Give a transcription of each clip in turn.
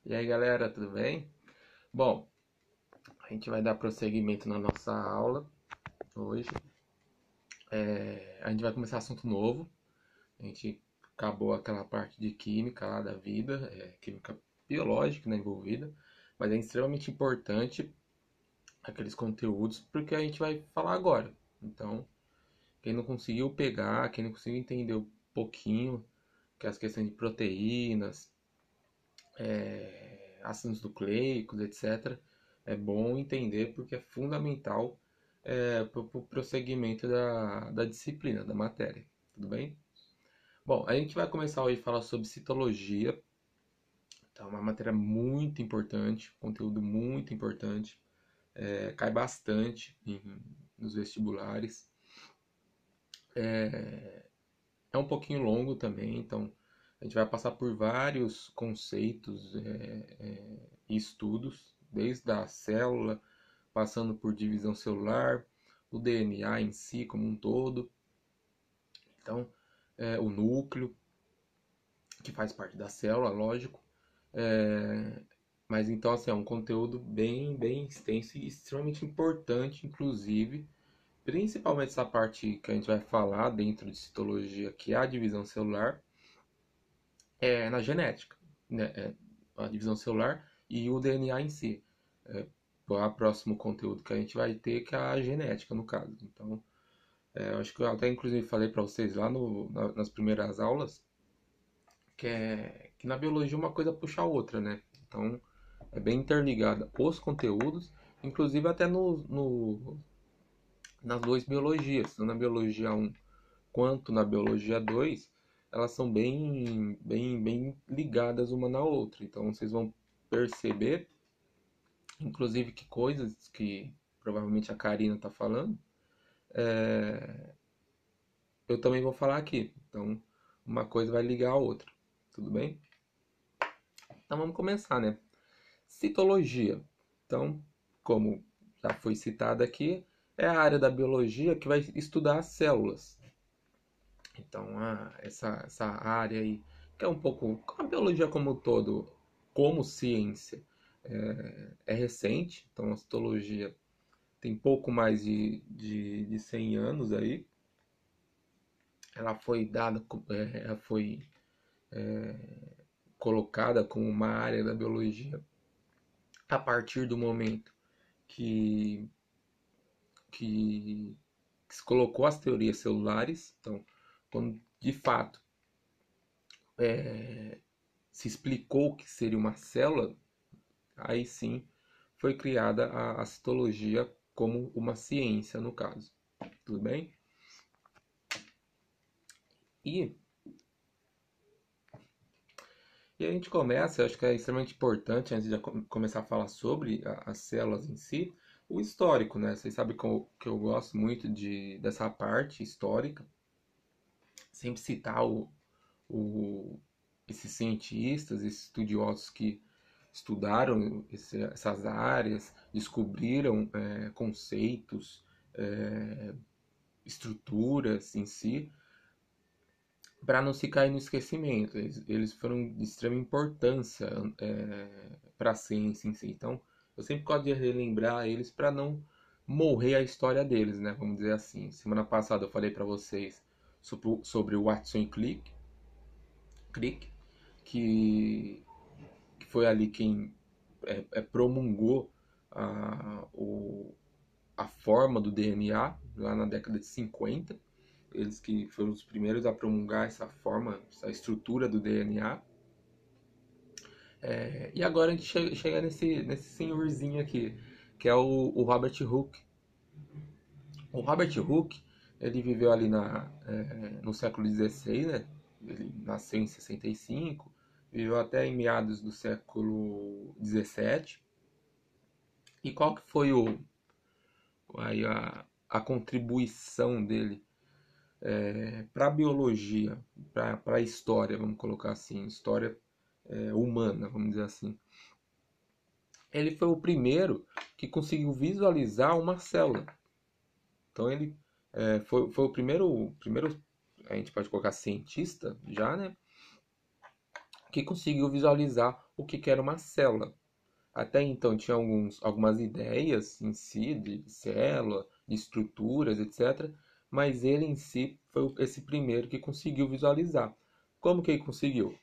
E aí, galera, tudo bem? Bom, a gente vai dar prosseguimento na nossa aula hoje. A gente vai começar assunto novo. A gente acabou aquela parte de química lá da vida, química biológica, né, envolvida, mas é extremamente importante aqueles conteúdos porque a gente vai falar agora. Então, quem não conseguiu pegar, quem não conseguiu entender um pouquinho, que é as questões de proteínas, ácidos nucleicos, etc. É bom entender porque é fundamental para o prosseguimento da disciplina, da matéria. Tudo bem? Bom, a gente vai começar hoje a falar sobre citologia. Então, uma matéria muito importante, conteúdo muito importante. Cai bastante nos vestibulares. É um pouquinho longo também, então a gente vai passar por vários conceitos e estudos, desde a célula, passando por divisão celular, o DNA em si como um todo, então o núcleo, que faz parte da célula, lógico. É, mas então assim, é um conteúdo bem extenso e extremamente importante, inclusive, principalmente essa parte que a gente vai falar dentro de citologia, que é a divisão celular, na genética, né? A divisão celular e o DNA em si. É, o próximo conteúdo que a gente vai ter, que é a genética, no caso. Então, eu acho que eu até inclusive falei para vocês lá nas primeiras aulas que na biologia uma coisa puxa a outra, né? Então, é bem interligada os conteúdos, inclusive até nas duas biologias, tanto na biologia um quanto na biologia 2, elas são bem ligadas uma na outra. Então vocês vão perceber, inclusive, que coisas que provavelmente a Karina está falando, eu também vou falar aqui. Então uma coisa vai ligar a outra. Tudo bem? Então vamos começar, né? Citologia. Então, como já foi citado aqui, é a área da biologia que vai estudar as células. Então, essa área aí, que é um pouco a biologia como um todo, como ciência, é recente. Então, a citologia tem pouco mais de 100 anos aí. Ela foi dada, ela foi colocada como uma área da biologia a partir do momento que, que, que se colocou as teorias celulares. Então, quando de fato se explicou o que seria uma célula, aí sim foi criada a citologia como uma ciência, no caso. Tudo bem? E, e a gente começa, eu acho que é extremamente importante, antes de começar a falar sobre as células em si, o histórico, né? Vocês sabem que eu gosto muito dessa parte histórica, sempre citar o, esses cientistas, esses estudiosos que estudaram essas áreas, descobriram conceitos, estruturas em si, para não se cair no esquecimento. Eles foram de extrema importância para a ciência em si. Então, eu sempre gosto de relembrar eles para não morrer a história deles, né? Vamos dizer assim. Semana passada eu falei para vocês sobre o Watson Crick, que, que foi ali quem promulgou a forma do DNA lá na década de 50. Eles que foram os primeiros a promulgar essa forma, essa estrutura do DNA. E agora a gente chega nesse senhorzinho aqui, que é o Robert Hooke. O Robert Hooke, ele viveu ali no século XVI, né? Ele nasceu em 65, viveu até em meados do século XVII. E qual que foi aí a contribuição dele para a biologia, para a história, vamos colocar assim, história humana, vamos dizer assim? Ele foi o primeiro que conseguiu visualizar uma célula. Então ele foi o primeiro, a gente pode colocar cientista já, né? que conseguiu visualizar o que era uma célula. Até então tinha algumas ideias em si de célula, de estruturas, etc. Mas ele em si foi esse primeiro que conseguiu visualizar. Como que ele conseguiu?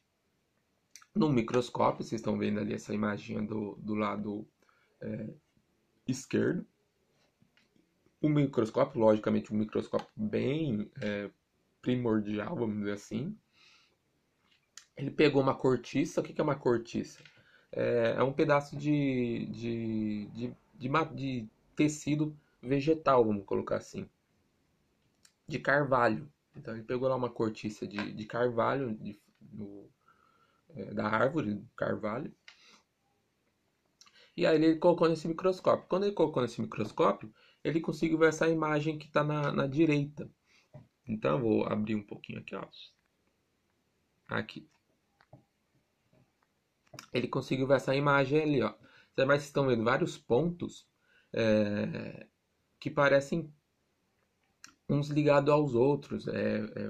No microscópio, vocês estão vendo ali essa imagem do lado esquerdo. O microscópio, logicamente, um microscópio bem primordial, vamos dizer assim. Ele pegou uma cortiça. O que é uma cortiça? É um pedaço de tecido vegetal, vamos colocar assim, de carvalho. Então ele pegou lá uma cortiça de carvalho, da árvore, do carvalho, e aí ele colocou nesse microscópio. Quando ele colocou nesse microscópio, ele conseguiu ver essa imagem que está na direita. Então eu vou abrir um pouquinho aqui, ó. Aqui. Ele conseguiu ver essa imagem ali, ó. Vocês estão vendo vários pontos que parecem uns ligados aos outros,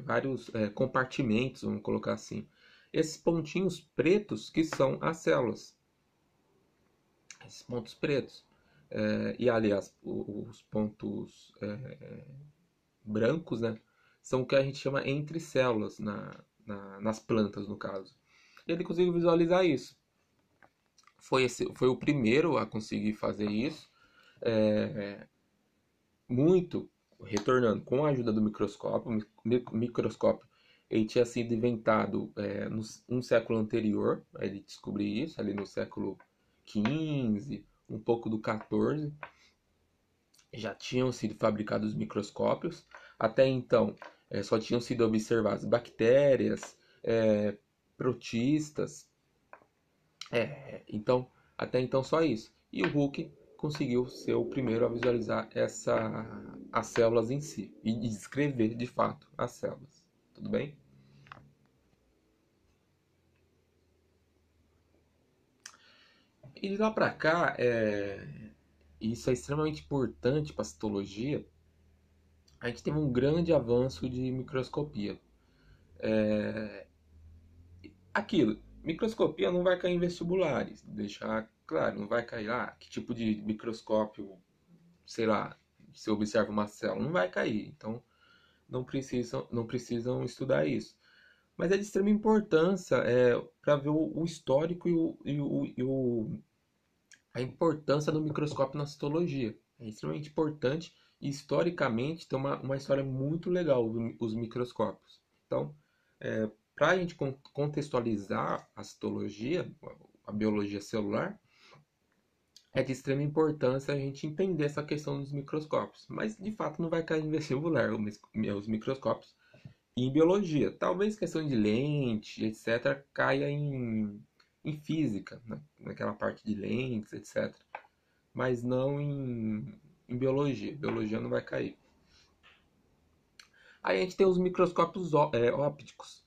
vários compartimentos, vamos colocar assim. Esses pontinhos pretos que são as células. Esses pontos pretos. E aliás, os pontos brancos, né, são o que a gente chama entre células nas plantas, no caso. Ele conseguiu visualizar isso. Foi o primeiro a conseguir fazer isso. Muito retornando com a ajuda do microscópio. O microscópio ele tinha sido inventado um século anterior, ele descobriu isso ali no século XV, um pouco do XIV. Já tinham sido fabricados os microscópios. Até então, só tinham sido observadas bactérias, protistas. Então, até então só isso. E o Hooke conseguiu ser o primeiro a visualizar as células em si e descrever de fato as células. Tudo bem? E de lá para cá, isso é extremamente importante para a citologia. A gente teve um grande avanço de microscopia. Aquilo, microscopia não vai cair em vestibulares, deixar claro, não vai cair, que tipo de microscópio, sei lá, se observa uma célula, não vai cair. Então, não precisam estudar isso. Mas é de extrema importância para ver o histórico a importância do microscópio na citologia. É extremamente importante e historicamente tem uma história muito legal os microscópios. Então, para a gente contextualizar a citologia, a biologia celular, é de extrema importância a gente entender essa questão dos microscópios. Mas, de fato, não vai cair em vestibular os microscópios em biologia. Talvez questão de lente, etc., caia em física, né? Naquela parte de lentes, etc. Mas não em biologia. Biologia não vai cair. Aí a gente tem os microscópios ópticos,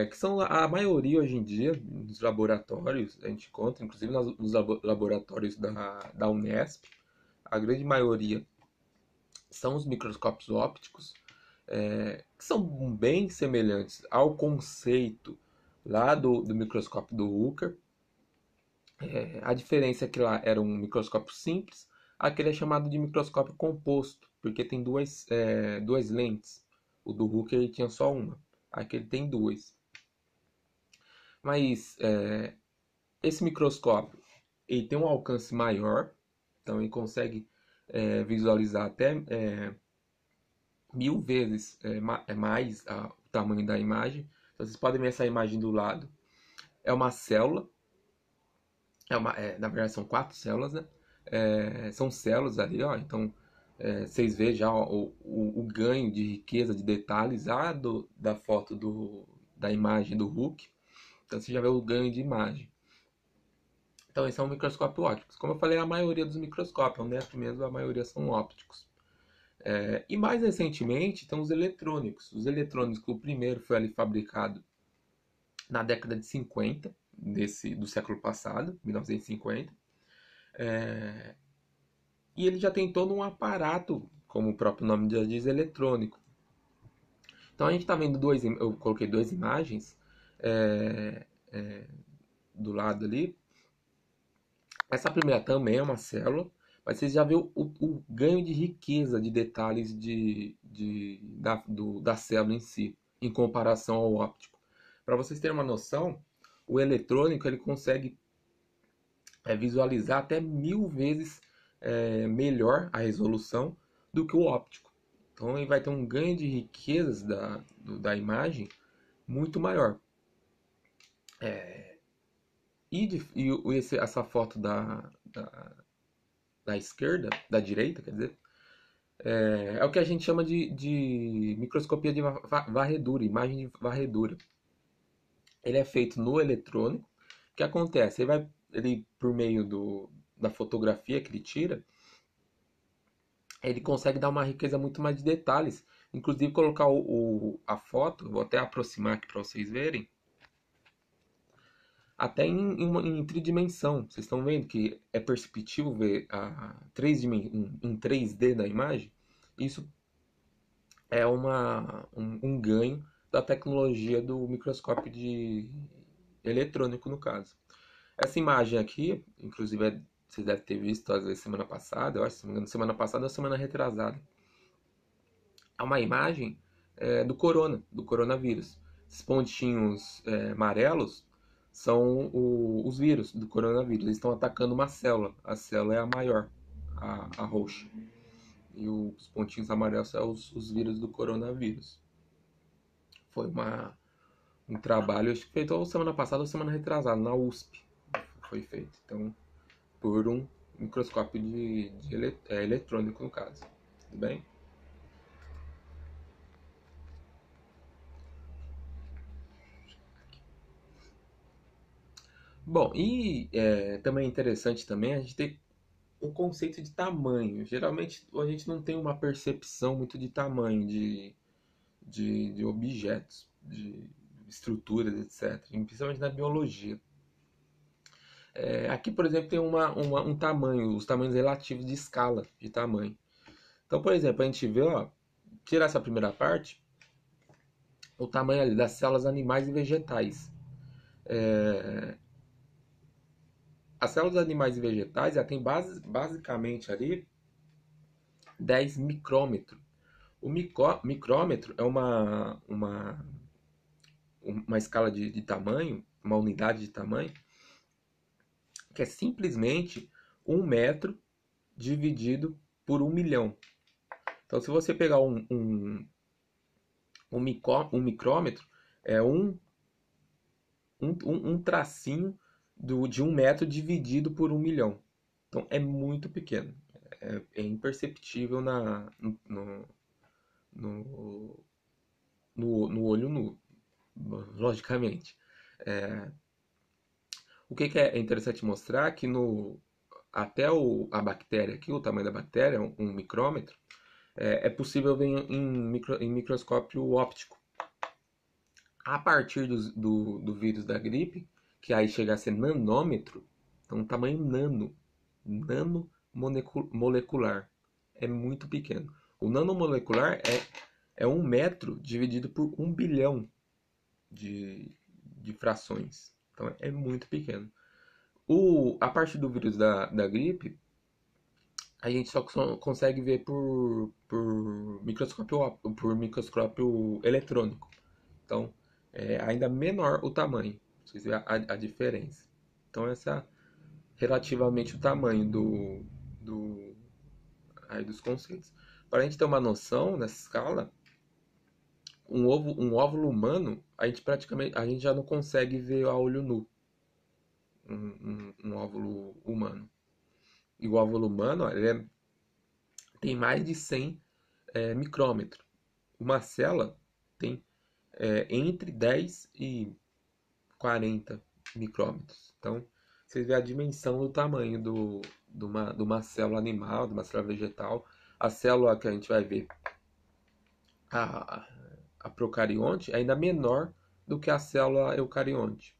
que são a maioria hoje em dia nos laboratórios, a gente encontra, inclusive nos laboratórios da Unesp, a grande maioria são os microscópios ópticos, que são bem semelhantes ao conceito lá do microscópio do Hooker. A diferença é que lá era um microscópio simples, aquele é chamado de microscópio composto, porque tem duas lentes. O do Hooker tinha só uma, aqui ele tem duas. Mas esse microscópio ele tem um alcance maior, então ele consegue visualizar até 1000 vezes mais o tamanho da imagem. Então, vocês podem ver essa imagem do lado. É uma célula, na verdade são 4 células, né? São células ali, ó. Então vocês veem já o ganho de riqueza de detalhes da foto da imagem do Hooke. Então você já vê o ganho de imagem. Então esse é um microscópio óptico. Como eu falei, a maioria dos microscópios, né? Mesmo a maioria são ópticos. E mais recentemente tem os eletrônicos. Os eletrônicos, o primeiro foi ali fabricado na década de 50 do século passado, 1950. E ele já tem todo um aparato, como o próprio nome já diz, eletrônico. Então a gente está vendo eu coloquei duas imagens do lado ali. Essa primeira também é uma célula, mas você já viu o ganho de riqueza de detalhes da célula em si, em comparação ao óptico. Para vocês terem uma noção, o eletrônico ele consegue visualizar até 1000 vezes melhor a resolução do que o óptico. Então ele vai ter um ganho de riquezas da imagem muito maior. Essa foto da esquerda, da direita, quer dizer, é o que a gente chama de microscopia de varredura, imagem de varredura. Ele é feito no eletrônico. O que acontece? Ele por meio da fotografia que ele tira, ele consegue dar uma riqueza muito mais de detalhes. Inclusive colocar a foto, vou até aproximar aqui para vocês verem, até em tridimensão. Vocês estão vendo que é perceptível ver em 3D da imagem? Isso é um ganho da tecnologia do microscópio eletrônico, no caso. Essa imagem aqui, inclusive, vocês devem ter visto às vezes semana passada, eu acho, se não me engano, semana passada ou semana retrasada. É uma imagem do coronavírus. Esses pontinhos amarelos são os vírus do coronavírus. Eles estão atacando uma célula. A célula é a maior, a roxa. E os pontinhos amarelos são os vírus do coronavírus. Foi um trabalho, acho que feito ou semana passada ou semana retrasada, na USP. Foi feito. Então, por um microscópio eletrônico, no caso. Tudo bem? Bom, e também é interessante também a gente ter um conceito de tamanho. Geralmente a gente não tem uma percepção muito de tamanho de objetos, de estruturas, etc. Principalmente na biologia. Aqui, por exemplo, tem um tamanho, os tamanhos relativos de escala de tamanho. Então, por exemplo, a gente vê, ó, tirar essa primeira parte, o tamanho ali das células animais e vegetais. As células animais e vegetais já tem basicamente ali 10 micrômetros. O micrômetro é uma escala de tamanho, uma unidade de tamanho, que é simplesmente 1 metro dividido por 1 milhão. Então, se você pegar um micrômetro, é um tracinho de 1 metro dividido por 1 milhão. Então, é muito pequeno. É imperceptível no, no olho nu, logicamente. O que é interessante mostrar que até a bactéria aqui, o tamanho da bactéria, um micrômetro, é possível ver em microscópio óptico. A partir do vírus da gripe, que aí chega a ser nanômetro, então tamanho nanomolecular. É muito pequeno. O nanomolecular é 1 metro dividido por 1 bilhão de frações. Então é muito pequeno. A parte do vírus da gripe, a gente só consegue ver por microscópio eletrônico. Então, é ainda menor o tamanho. Vocês veem a diferença. Então, essa é relativamente o tamanho dos conceitos. Para a gente ter uma noção nessa escala, um óvulo humano, a gente já não consegue ver a olho nu um óvulo humano. E o óvulo humano, ele tem mais de 100 micrômetros. Uma célula tem entre 10 e 40 micrômetros. Então, vocês veem a dimensão do tamanho de uma célula animal, de uma célula vegetal. A célula que a gente vai ver, a, a procarionte, é ainda menor do que a célula eucarionte.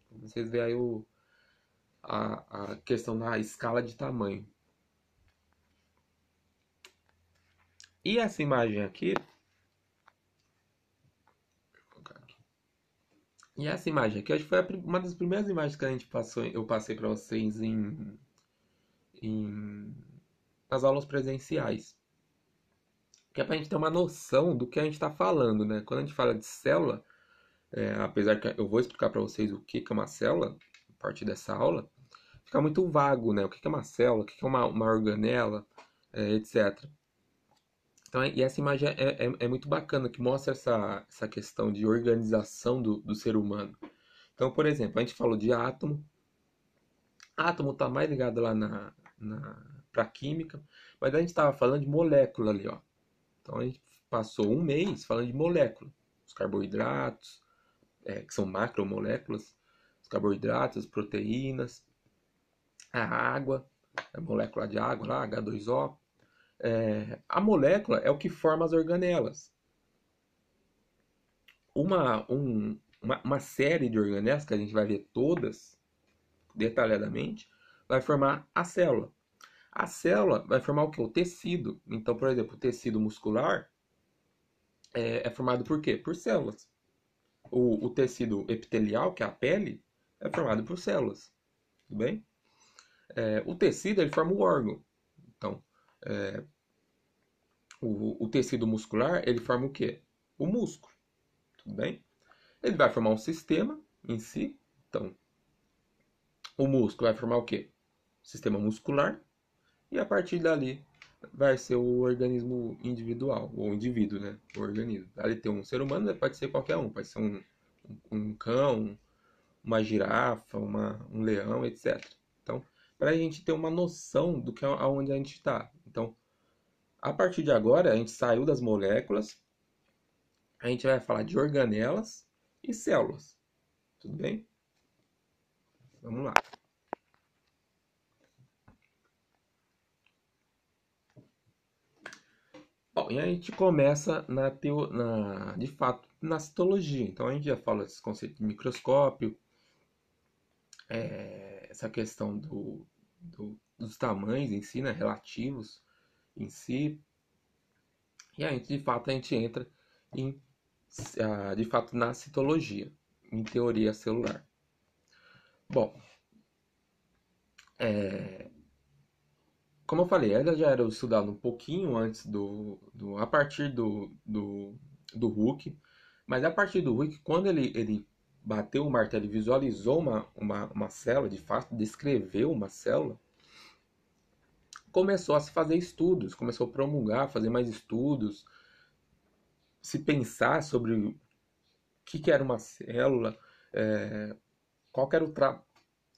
Vocês veem aí a questão da escala de tamanho. E essa imagem aqui, E essa imagem aqui, acho que foi uma das primeiras imagens que a gente passou, eu passei para vocês em, nas aulas presenciais. Que é para a gente ter uma noção do que a gente está falando, né? Quando a gente fala de célula, apesar que eu vou explicar para vocês o que é uma célula a partir dessa aula, fica muito vago, né? O que é uma célula, o que é uma organela, etc. Então, e essa imagem é muito bacana, que mostra essa questão de organização do ser humano. Então, por exemplo, a gente falou de átomo. Átomo está mais ligado lá para química, mas a gente estava falando de molécula ali, ó. Então a gente passou um mês falando de molécula. Os carboidratos, que são macromoléculas, os carboidratos, as proteínas, a água, a molécula de água lá, H2O. A molécula é o que forma as organelas. Uma série de organelas, que a gente vai ver todas detalhadamente, vai formar a célula. A célula vai formar o que? O tecido. Então, por exemplo, o tecido muscular é formado por quê? Por células. O tecido epitelial, que é a pele, é formado por células. Tudo bem? O tecido ele forma o órgão. Então, o tecido muscular ele forma o quê? O músculo. Tudo bem? Ele vai formar um sistema em si. Então, o músculo vai formar o quê? Sistema muscular. E a partir dali vai ser o organismo individual, ou indivíduo, né? O organismo. Ali tem um ser humano, pode ser qualquer um, pode ser um cão, uma girafa, um leão, etc. Então, para a gente ter uma noção do que aonde a gente está. Então, a partir de agora, a gente saiu das moléculas, a gente vai falar de organelas e células. Tudo bem? Vamos lá. Bom, e a gente começa de fato na citologia. Então a gente já fala desse conceito de microscópio, essa questão dos tamanhos em si, né, relativos em si. E aí, de fato, a gente entra em, de fato na citologia, em teoria celular. Bom, como eu falei, ela já era estudada um pouquinho antes a partir do Hooke, mas a partir do Hooke, quando ele bateu o martelo e visualizou uma célula, de fato, descreveu uma célula, começou a se fazer estudos, começou a promulgar, fazer mais estudos, se pensar sobre o que era uma célula, qual que era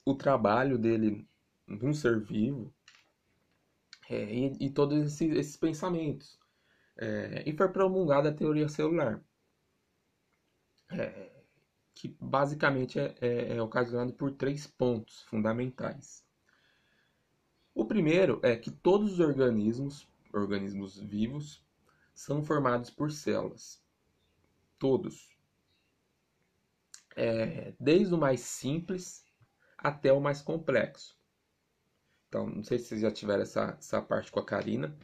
o trabalho dele num ser vivo, e todos esses pensamentos. E foi promulgada a teoria celular, que basicamente é ocasionado por três pontos fundamentais. O primeiro é que todos os organismos vivos, são formados por células. Todos. Desde o mais simples até o mais complexo. Então, não sei se vocês já tiveram essa parte com a Karina,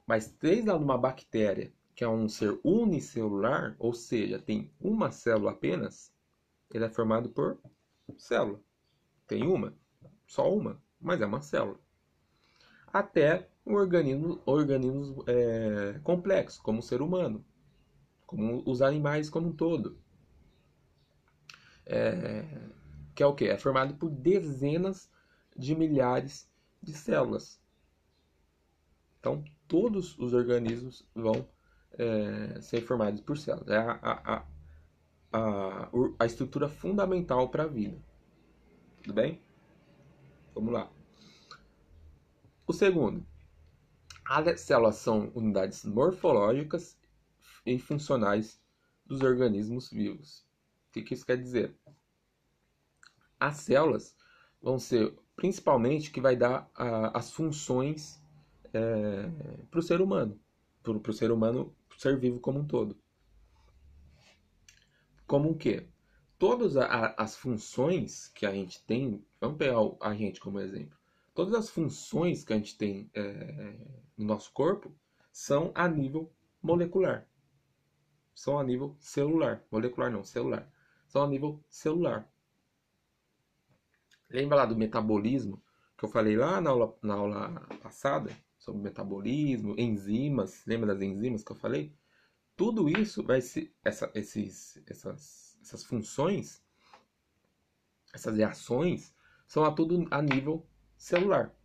mas desde uma bactéria, que é um ser unicelular, ou seja, tem uma célula apenas, ele é formado por célula. Tem uma, só uma, mas é uma célula. Até organismos complexos, como o ser humano, como os animais como um todo. Que é o quê? É formado por dezenas de milhares de células. Então, todos os organismos vão ser formados por células. É a estrutura fundamental para a vida. Tudo bem? Vamos lá. O segundo, as células são unidades morfológicas e funcionais dos organismos vivos. O que isso quer dizer? As células vão ser principalmente que vai dar as funções para o ser humano, para o ser humano, pro ser vivo como um todo. Como o quê? Todas as funções que a gente tem, vamos pegar a gente como exemplo, todas as funções que a gente tem no nosso corpo são a nível molecular, são a nível celular, molecular não, celular. são a nível celular. Lembra lá do metabolismo que eu falei lá na aula passada sobre metabolismo, enzimas? Lembra das enzimas que eu falei? Tudo isso vai ser essas funções, essas reações são a tudo a nível celular.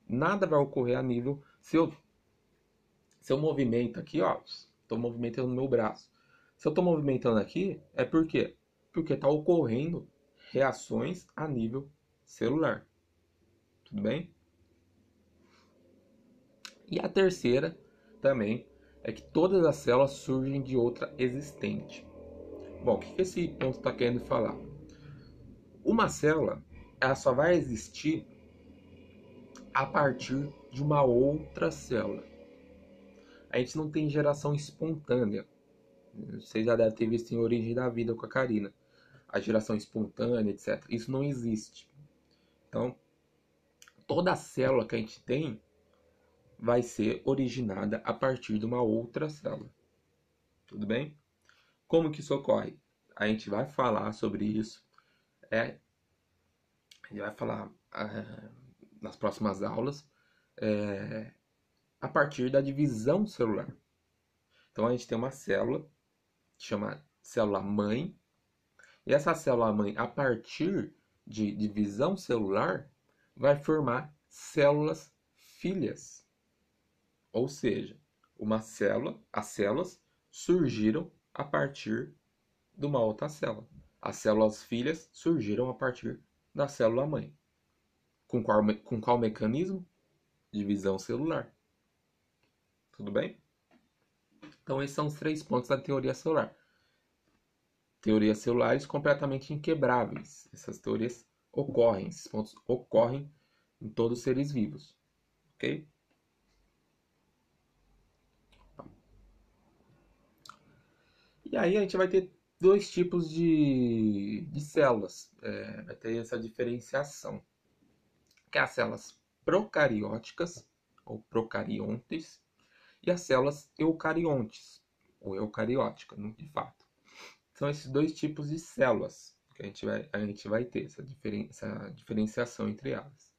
Nada vai ocorrer a nível se eu movimento aqui, ó, estou movimentando meu braço. Se eu estou movimentando aqui, é por quê? Porque está ocorrendo reações a nível celular. Tudo bem? E a terceira também é que todas as células surgem de outra existente. Bom, o que esse ponto está querendo falar? Uma célula, ela só vai existir a partir de uma outra célula. A gente não tem geração espontânea. Você já deve ter visto em Origem da Vida com a Karina. A geração espontânea, etc. Isso não existe. Então, toda célula que a gente tem vai ser originada a partir de uma outra célula. Tudo bem? Como que isso ocorre? A gente vai falar sobre isso. A gente vai falar nas próximas aulas a partir da divisão celular. Então a gente tem uma célula que chama célula mãe. E essa célula mãe, a partir de divisão celular, vai formar células filhas. Ou seja, as células surgiram a partir de uma outra célula. As células filhas surgiram a partir da célula mãe. Com qual mecanismo? Divisão celular. Tudo bem? Então esses são os 3 pontos da teoria celular. Teorias celulares completamente inquebráveis. Essas teorias ocorrem, esses pontos ocorrem em todos os seres vivos. Ok? E aí a gente vai ter 2 tipos de células. Vai ter essa diferenciação. Que é as células procarióticas, ou procariontes, e as células eucariontes, ou eucarióticas, de fato. São esses 2 tipos de células que a gente vai ter, essa diferenciação entre elas.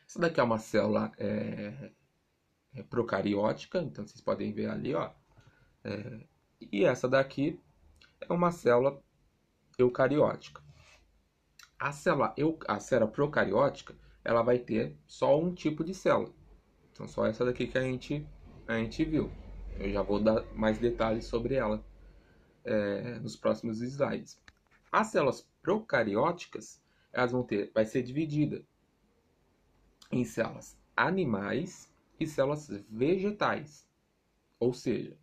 Essa daqui é uma célula procariótica, então vocês podem ver ali, ó. E essa daqui é uma célula eucariótica. A célula procariótica, ela vai ter só um tipo de célula. Então só essa daqui que a gente viu. Eu já vou dar mais detalhes sobre ela nos próximos slides. As células procarióticas, vai ser dividida em células animais e células vegetais. Ou seja,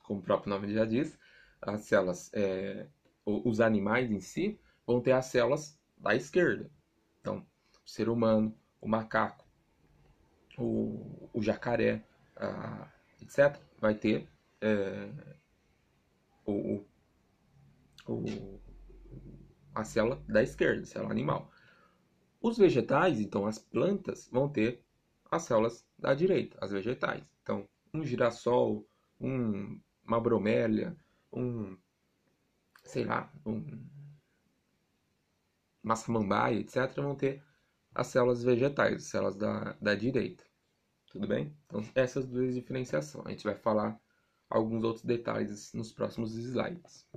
como o próprio nome já diz, as células, os animais em si, vão ter as células da esquerda. Então, o ser humano, o macaco, o jacaré, etc., vai ter a célula da esquerda, a célula animal. Os vegetais, então as plantas, vão ter as células da direita, as vegetais. Então, um girassol, uma bromélia, sei lá, uma samambaia, etc., vão ter as células vegetais, as células da direita. Tudo bem? Então, essas 2 diferenciações. A gente vai falar alguns outros detalhes nos próximos slides.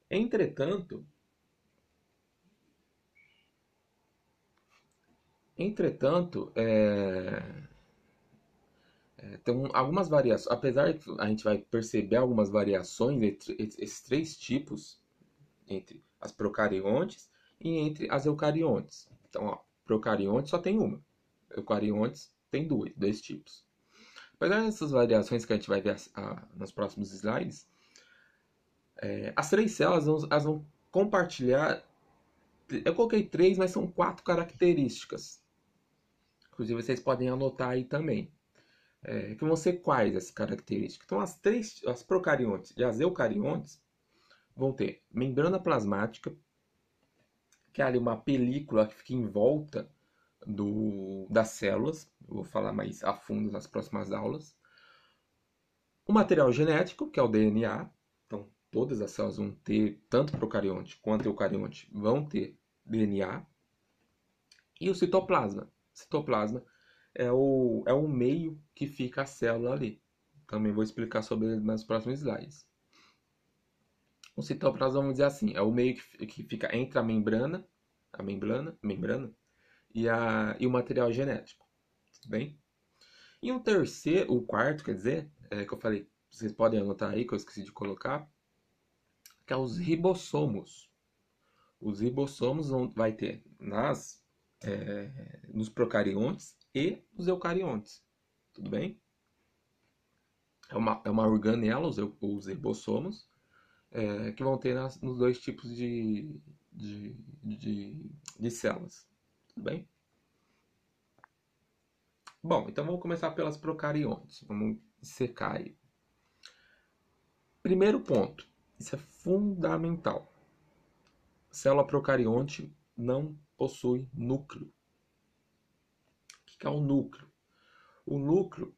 Entretanto, tem algumas variações, apesar de a gente vai perceber algumas variações entre esses 3 tipos, entre as procariontes e entre as eucariontes. Então, ó, procariontes só tem uma, eucariontes tem 2 tipos. Apesar dessas variações que a gente vai ver nos próximos slides, as 3 células elas vão compartilhar. Eu coloquei 3, mas são 4 características. Inclusive, vocês podem anotar aí também. Que vão ser quais essas características? Então, as procariontes e as eucariontes vão ter membrana plasmática, que é ali uma película que fica em volta das células. Eu vou falar mais a fundo nas próximas aulas. O material genético, que é o DNA. Então, todas as células vão ter, tanto procarionte quanto eucarionte, vão ter DNA. E o citoplasma. Citoplasma é o meio que fica a célula ali. Também vou explicar sobre ele nos próximos slides. O citoplasma, vamos dizer assim, é o meio que fica entre a membrana e o material genético. Tudo bem? E o quarto, quer dizer, que eu falei, vocês podem anotar aí, que eu esqueci de colocar, que é os ribossomos. Os ribossomos vai ter nos procariontes e nos eucariontes. Tudo bem? É uma organela, os ribossomos, que vão ter nos dois tipos de, de células. Tudo bem? Bom, então vamos começar pelas procariontes. Vamos secar aí. Primeiro ponto. Isso é fundamental. Célula procarionte não possui núcleo. O que é o núcleo? O núcleo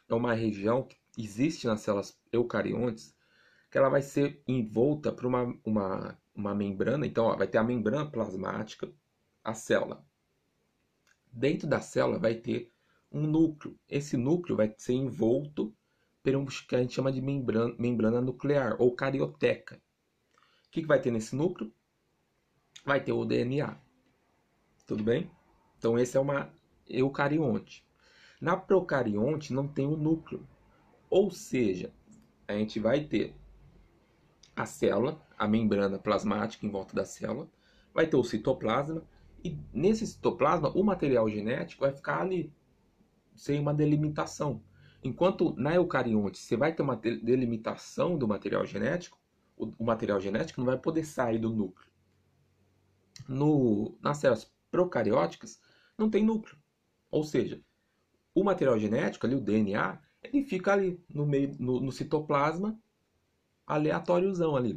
é uma região que existe nas células eucariontes que ela vai ser envolta por uma membrana. Então, ó, vai ter a membrana plasmática, a célula. Dentro da célula vai ter um núcleo. Esse núcleo vai ser envolto por um que a gente chama de membrana nuclear ou carioteca. O que vai ter nesse núcleo? Vai ter o DNA. Tudo bem? Então, esse é uma eucarionte. Na procarionte não tem o núcleo. Ou seja, a gente vai ter a célula, a membrana plasmática em volta da célula, vai ter o citoplasma, e nesse citoplasma o material genético vai ficar ali, sem uma delimitação. Enquanto na eucarionte você vai ter uma delimitação do material genético, o material genético não vai poder sair do núcleo. Nas células procarióticas não tem núcleo. Ou seja, o material genético, ali, o DNA, ele fica ali no meio, no citoplasma, aleatóriozão ali,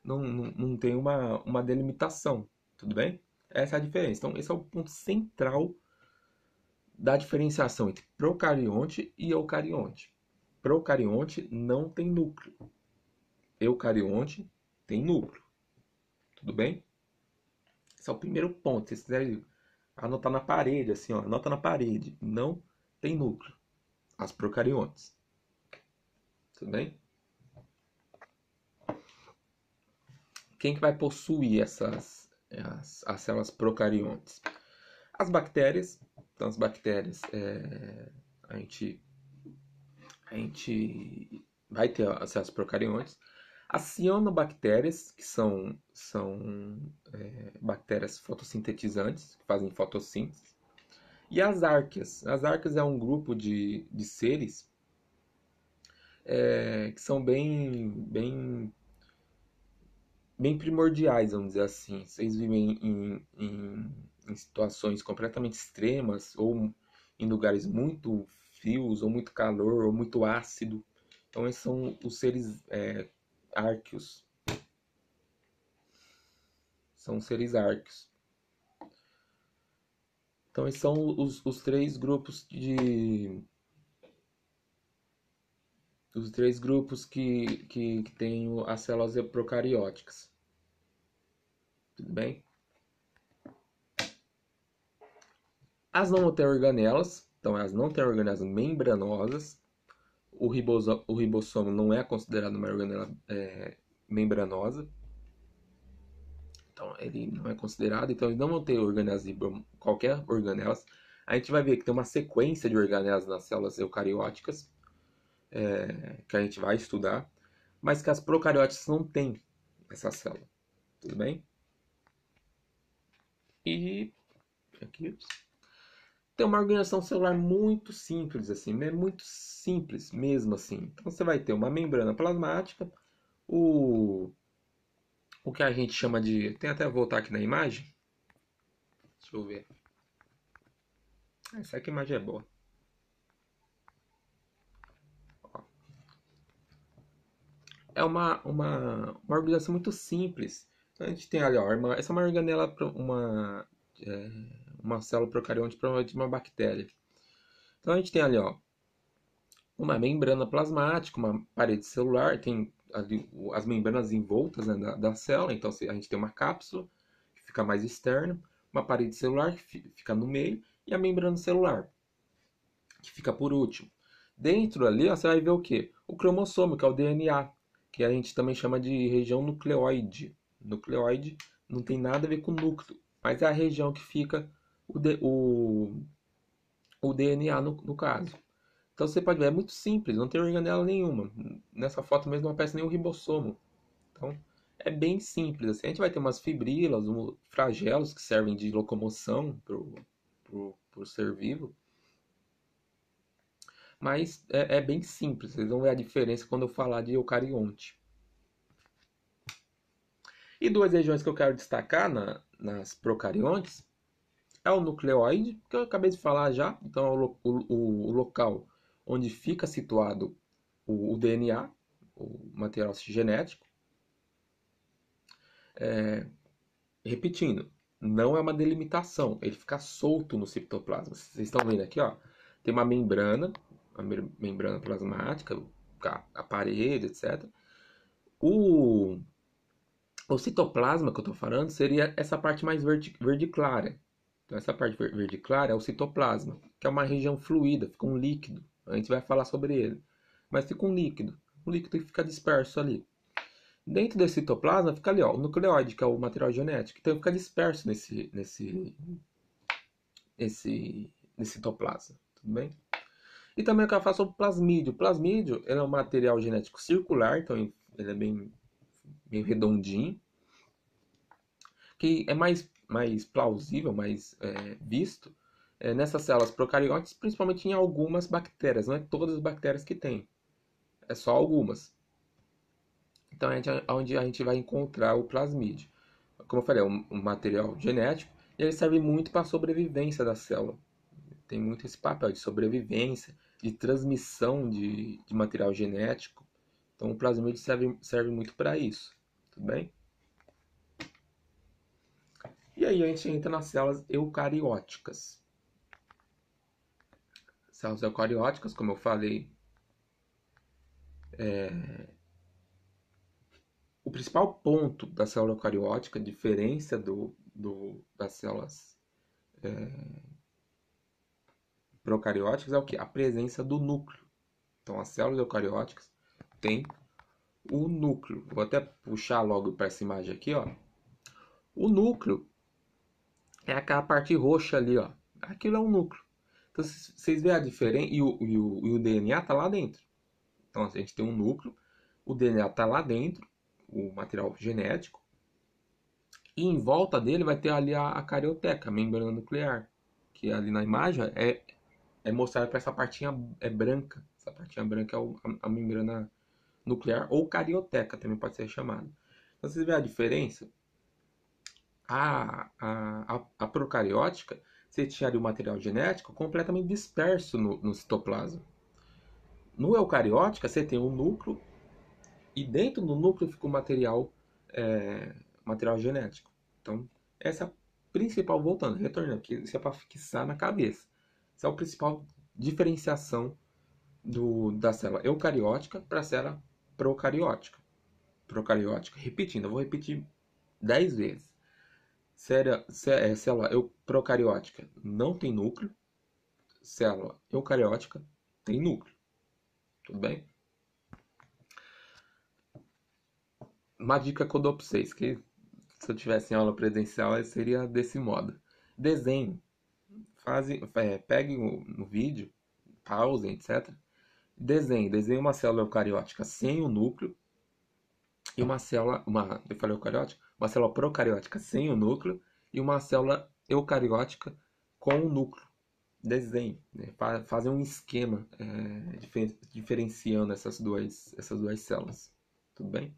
não tem uma delimitação, tudo bem? Essa é a diferença. Então, esse é o ponto central da diferenciação entre procarionte e eucarionte. Procarionte não tem núcleo. Eucarionte tem núcleo. Tudo bem? Esse é o primeiro ponto. Se vocês quiserem anotar na parede, assim, ó, anota na parede. Não tem núcleo. As procariontes. Tudo bem? Quem que vai possuir as células procariontes? As bactérias. Então, as bactérias, a gente vai ter as células procariontes. As cianobactérias, que são bactérias fotossintetizantes, que fazem fotossíntese. E as árqueas. As árqueas é um grupo de seres que são bem primordiais, vamos dizer assim. Vocês vivem em situações completamente extremas, ou em lugares muito frios, ou muito calor, ou muito ácido. Então, esses são os seres árqueos. São seres árqueos. Então, esses são os três grupos os três grupos que têm as células procarióticas. Tudo bem? As não têm organelas, então elas não têm organelas membranosas. O ribossomo não é considerado uma organela membranosa. Então ele não é considerado, então eles não vão ter organelas, qualquer organelas. A gente vai ver que tem uma sequência de organelas nas células eucarióticas, que a gente vai estudar, mas que as procarióticas não têm essa célula. Tudo bem? E aqui tem uma organização celular muito simples, assim, é muito simples mesmo assim. Então você vai ter uma membrana plasmática, o que a gente chama de. Tem até voltar aqui na imagem. Deixa eu ver. Essa aqui a imagem é boa. É organização muito simples. Então, a gente tem ali, ó, essa é uma organela, uma célula procarionte de uma bactéria. Então a gente tem ali, ó, uma membrana plasmática, uma parede celular, tem ali as membranas envoltas, né, da célula, então a gente tem uma cápsula que fica mais externa, uma parede celular que fica no meio e a membrana celular que fica por último. Dentro ali, ó, você vai ver o quê? O cromossomo, que é o DNA, que a gente também chama de região nucleoide. Nucleoide não tem nada a ver com núcleo, mas é a região que fica o DNA no caso. Então você pode ver, é muito simples, não tem organela nenhuma. Nessa foto mesmo não aparece nenhum ribossomo. Então é bem simples. Assim. A gente vai ter umas fibrilas, flagelos que servem de locomoção para o ser vivo. Mas é bem simples, vocês vão ver a diferença quando eu falar de eucarionte. E duas regiões que eu quero destacar nas procariontes é o nucleoide, que eu acabei de falar já, então é o local onde fica situado o DNA, o material genético. Repetindo, não é uma delimitação, ele fica solto no citoplasma. Vocês estão vendo aqui, ó, tem uma membrana plasmática, a parede, etc. O citoplasma que eu estou falando seria essa parte mais verde clara. Então, essa parte verde clara é o citoplasma, que é uma região fluida, fica um líquido. A gente vai falar sobre ele. Mas fica um líquido que fica disperso ali. Dentro desse citoplasma fica ali, ó, o nucleóide, que é o material genético. Então fica disperso nesse citoplasma, tudo bem? E também eu quero falar sobre o plasmídio. O plasmídio ele é um material genético circular, então ele é bem redondinho, que é mais plausível, mais visto nessas células procariotes, principalmente em algumas bactérias. Não é todas as bactérias que tem, é só algumas. Então é onde a gente vai encontrar o plasmídio. Como eu falei, é um material genético e ele serve muito para a sobrevivência da célula. Tem muito esse papel de sobrevivência, de transmissão de material genético. Então o plasmídio serve muito para isso. Tudo bem? E aí a gente entra nas células eucarióticas. Células eucarióticas, como eu falei, o principal ponto da célula eucariótica, diferença das células procarióticas, é o que? A presença do núcleo. Então as células eucarióticas têm o núcleo. Vou até puxar logo para essa imagem aqui, ó. O núcleo é aquela parte roxa ali, ó. Aquilo é um núcleo. Então vocês veem a diferença e o DNA está lá dentro. Então a gente tem um núcleo, o DNA está lá dentro, o material genético, e em volta dele vai ter ali a carioteca, a membrana nuclear, que ali na imagem é mostrada para essa partinha branca. Essa partinha branca é a membrana nuclear ou carioteca também pode ser chamada. Então vocês veem a diferença? A procariótica, você tinha ali o material genético completamente disperso no citoplasma. No eucariótica, você tem um núcleo e dentro do núcleo fica o material genético. Então, essa é a principal, voltando, retornando, que isso é para fixar na cabeça. Essa é a principal diferenciação da célula eucariótica para a célula procariótica. Repetindo, eu vou repetir 10 vezes. Célula procariótica não tem núcleo, célula eucariótica tem núcleo. Tudo bem? Uma dica que eu dou para vocês, que se eu tivesse em aula presencial, seria desse modo. Desenhe. Peguem no vídeo, pausem, etc. Desenhe uma célula eucariótica sem o núcleo e eu falei eucariótica? Uma célula procariótica sem o núcleo e uma célula eucariótica com o núcleo. Desenhe, né? Fazem um esquema diferenciando essas duas células. Tudo bem?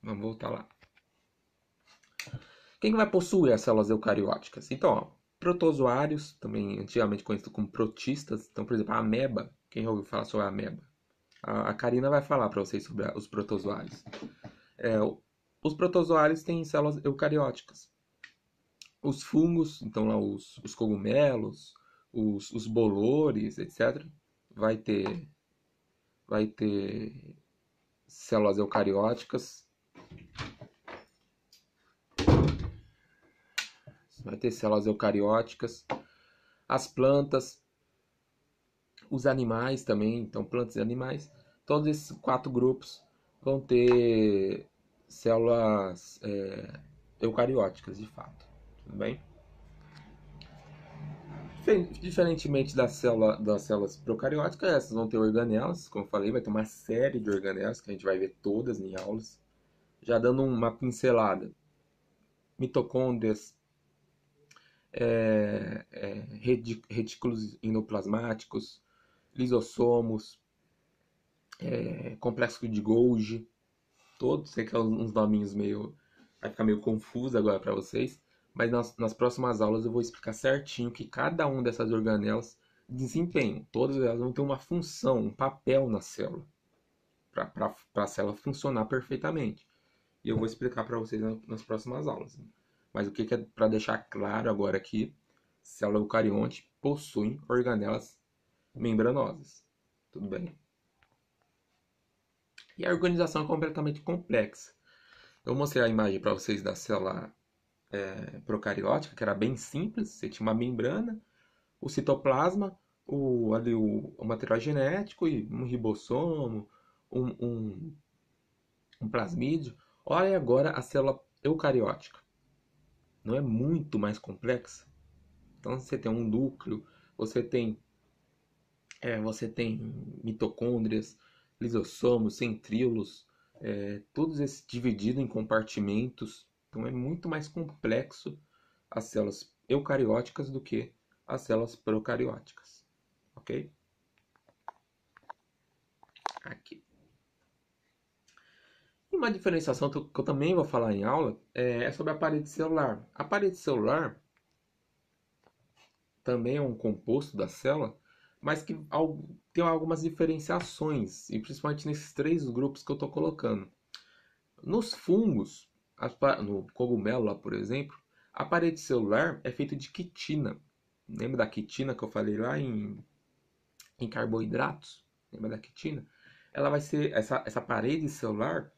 Vamos voltar lá. Quem vai possuir as células eucarióticas? Então, ó, protozoários, também antigamente conhecido como protistas. Então, por exemplo, a ameba. Quem já ouviu falar sobre a ameba? A Karina vai falar para vocês sobre os protozoários. Os protozoários têm células eucarióticas. Os fungos, então lá os cogumelos, os bolores, etc., vai ter células eucarióticas, as plantas, os animais também, então plantas e animais, todos esses 4 grupos vão ter células eucarióticas de fato, tudo bem? Diferentemente das células procarióticas, essas vão ter organelas, como eu falei, vai ter uma série de organelas que a gente vai ver todas em aulas. Já dando uma pincelada: mitocôndrias, retículos endoplasmáticos, lisossomos, complexo de Golgi, todos, sei que é uns nominhos meio, vai ficar meio confuso agora para vocês, mas nas próximas aulas eu vou explicar certinho que cada uma dessas organelas desempenham. Todas elas vão ter uma função, um papel na célula, para a célula funcionar perfeitamente. E eu vou explicar para vocês nas próximas aulas. Mas o que é para deixar claro agora aqui, célula eucarionte possuem organelas membranosas. Tudo bem? E a organização é completamente complexa. Eu mostrei a imagem para vocês da célula procariótica, que era bem simples. Você tinha uma membrana, o citoplasma, o material genético e um ribossomo, um plasmídio. Olha agora a célula eucariótica. Não é muito mais complexa? Então você tem um núcleo, você tem mitocôndrias, lisossomos, centríolos, todos esses divididos em compartimentos. Então é muito mais complexo as células eucarióticas do que as células procarióticas. Ok? Aqui. E uma diferenciação que eu também vou falar em aula é sobre a parede celular. A parede celular também é um composto da célula, mas que tem algumas diferenciações, e principalmente nesses 3 grupos que eu estou colocando. Nos fungos, no cogumelo lá, por exemplo, a parede celular é feita de quitina. Lembra da quitina que eu falei lá em carboidratos? Lembra da quitina? Ela vai ser essa parede celular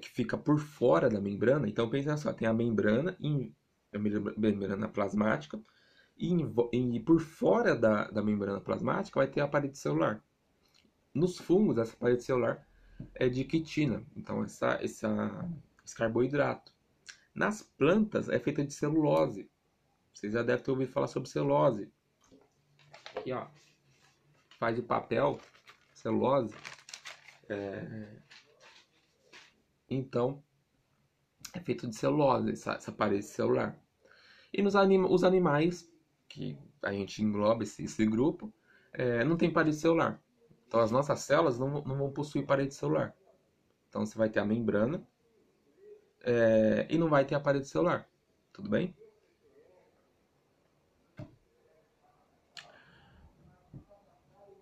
que fica por fora da membrana. Então pensa só, tem a membrana plasmática, e por fora da membrana plasmática vai ter a parede celular. Nos fungos, essa parede celular é de quitina, então esse carboidrato. Nas plantas é feita de celulose. Vocês já devem ter ouvido falar sobre celulose. Aqui, ó, faz o papel, celulose. Então, é feito de celulose, essa parede celular. E os animais, que a gente engloba esse grupo, não tem parede celular. Então as nossas células não vão possuir parede celular. Então você vai ter a membrana e não vai ter a parede celular. Tudo bem?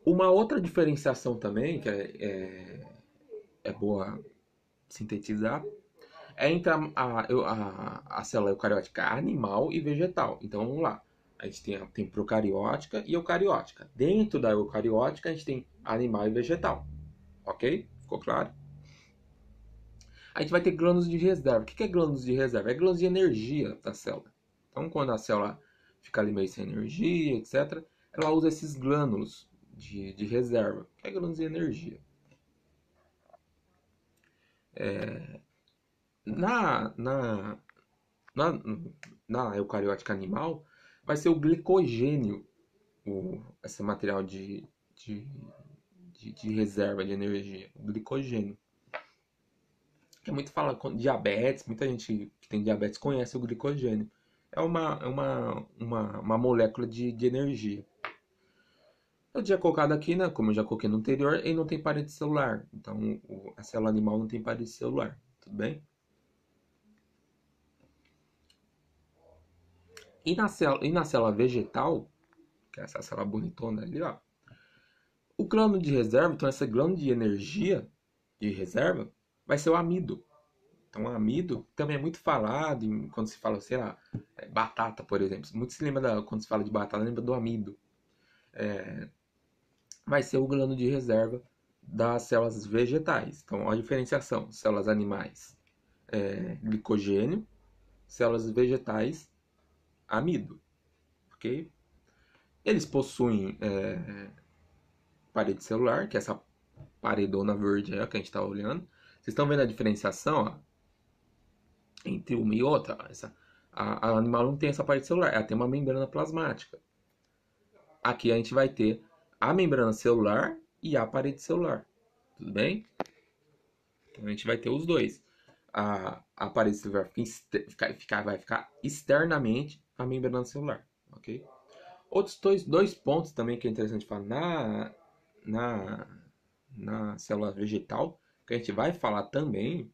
Uma outra diferenciação também, que é boa sintetizar, é entre a célula eucariótica animal e vegetal. Então vamos lá. A gente tem procariótica e eucariótica. Dentro da eucariótica a gente tem animal e vegetal. Ok? Ficou claro? A gente vai ter glândulos de reserva. O que é glândulos de reserva? É glândulos de energia da célula. Então quando a célula fica ali meio sem energia, etc., ela usa esses glândulos de reserva, que é glândulos de energia. Na, na, na, na eucariótica animal, vai ser o glicogênio, esse material de reserva de energia, o glicogênio. Que é muito fala com diabetes, muita gente que tem diabetes conhece o glicogênio. É uma molécula de energia. Eu tinha colocado aqui, né, como eu já coloquei no anterior, ele não tem parede celular. Então, a célula animal não tem parede celular. Tudo bem? E na célula vegetal, que é essa célula bonitona ali, ó, o glânulo de reserva, então essa glândula de energia de reserva, vai ser o amido. Então, o amido também é muito falado quando se fala, sei lá, batata, por exemplo. Muito se lembra quando se fala de batata, lembra do amido. vai ser o grano de reserva das células vegetais. Então, a diferenciação: células animais, glicogênio, células vegetais, amido, ok? Eles possuem parede celular, que é essa paredona verde aí, que a gente está olhando. Vocês estão vendo a diferenciação, ó, entre uma e outra? A animal não tem essa parede celular, ela tem uma membrana plasmática. Aqui a gente vai ter a membrana celular e a parede celular, tudo bem? Então a gente vai ter os dois. A parede celular vai ficar externamente a membrana celular, ok? Outros dois pontos também que é interessante falar na, na célula vegetal, que a gente vai falar também,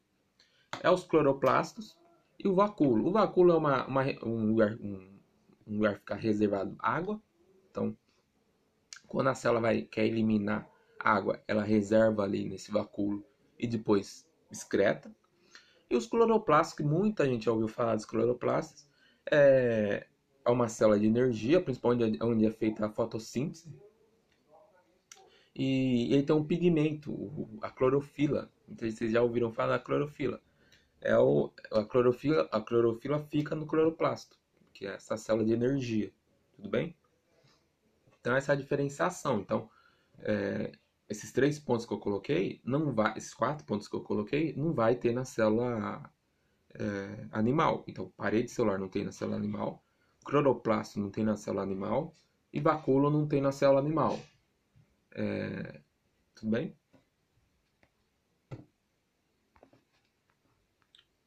é os cloroplastos e o vacúolo. O vacúolo é um lugar que fica reservado água. Então, quando a célula quer eliminar água, ela reserva ali nesse vacúolo e depois excreta. E os cloroplastos, que muita gente já ouviu falar dos cloroplastos, é uma célula de energia, principalmente onde é feita a fotossíntese. E ele tem um pigmento, a clorofila. Então, vocês já ouviram falar da clorofila. A clorofila fica no cloroplasto, que é essa célula de energia. Tudo bem? Então, essa é a diferenciação. Então, esses 3 pontos que eu coloquei, esses 4 pontos que eu coloquei, não vai ter na célula animal. Então, parede celular não tem na célula animal, cloroplasto não tem na célula animal e vacúolo não tem na célula animal. Tudo bem?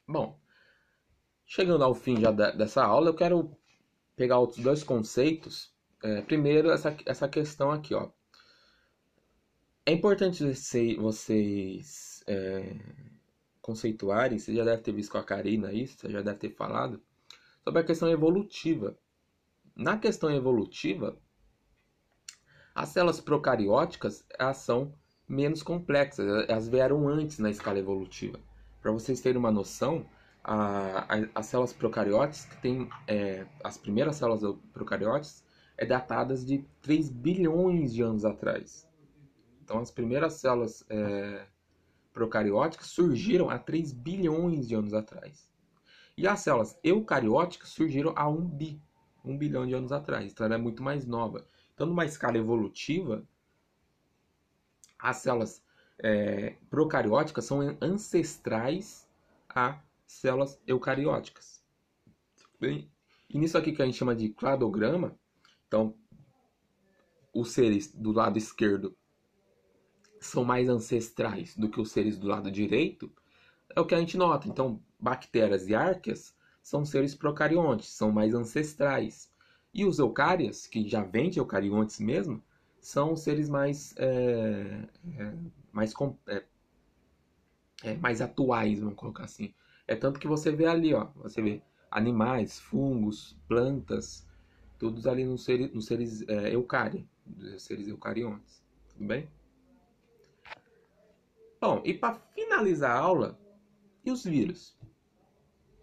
Bom, chegando ao fim já dessa aula, eu quero pegar outros 2 conceitos. Primeiro, essa questão aqui, ó. É importante vocês conceituarem, você já deve ter visto com a Karina isso, você já deve ter falado, sobre a questão evolutiva. Na questão evolutiva, as células procarióticas, elas são menos complexas, elas vieram antes na escala evolutiva. Para vocês terem uma noção, as células procarióticas, que tem as primeiras células procarióticas, datadas de 3 bilhões de anos atrás. Então, as primeiras células procarióticas surgiram há 3 bilhões de anos atrás. E as células eucarióticas surgiram há 1 bilhão de anos atrás. Então, ela é muito mais nova. Então, numa escala evolutiva, as células procarióticas são ancestrais a células eucarióticas. Bem, e nisso aqui que a gente chama de cladograma, então, os seres do lado esquerdo são mais ancestrais do que os seres do lado direito, é o que a gente nota. Então, bactérias e arqueias são seres procariontes, são mais ancestrais. E os eucárias, que já vêm de eucariontes mesmo, são seres mais mais atuais, vamos colocar assim. É tanto que você vê ali, ó, você vê animais, fungos, plantas, todos ali nos seres eucária, dos seres eucariontes. Tudo bem? Bom, e para finalizar a aula, e os vírus?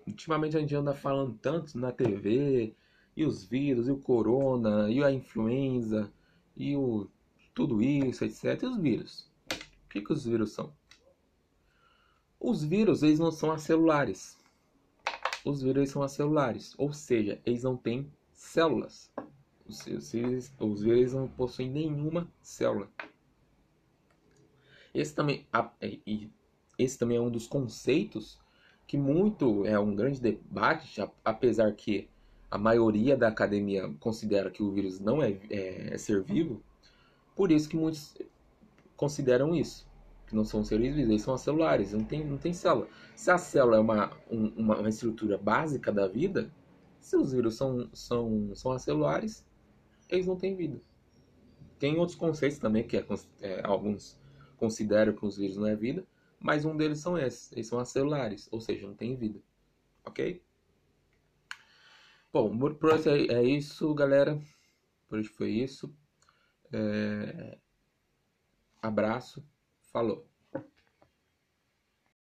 Ultimamente a gente anda falando tanto na TV, e os vírus, e o corona, e a influenza, e tudo isso, etc. E os vírus? O que os vírus são? Os vírus, eles não são acelulares. Os vírus são acelulares, ou seja, eles não têm células. Os vírus não possuem nenhuma célula. Esse também é um dos conceitos que é um grande debate, apesar que a maioria da academia considera que o vírus não é ser vivo, por isso que muitos consideram isso, que não são seres vivos, eles são acelulares, não tem célula. Se a célula é uma estrutura básica da vida, se os vírus são acelulares, eles não têm vida. Tem outros conceitos também que alguns consideram que os vírus não é vida, mas um deles são esses. Eles são acelulares, ou seja, não tem vida. Ok? Bom, por hoje é isso, galera. Por hoje foi isso. Abraço. Falou.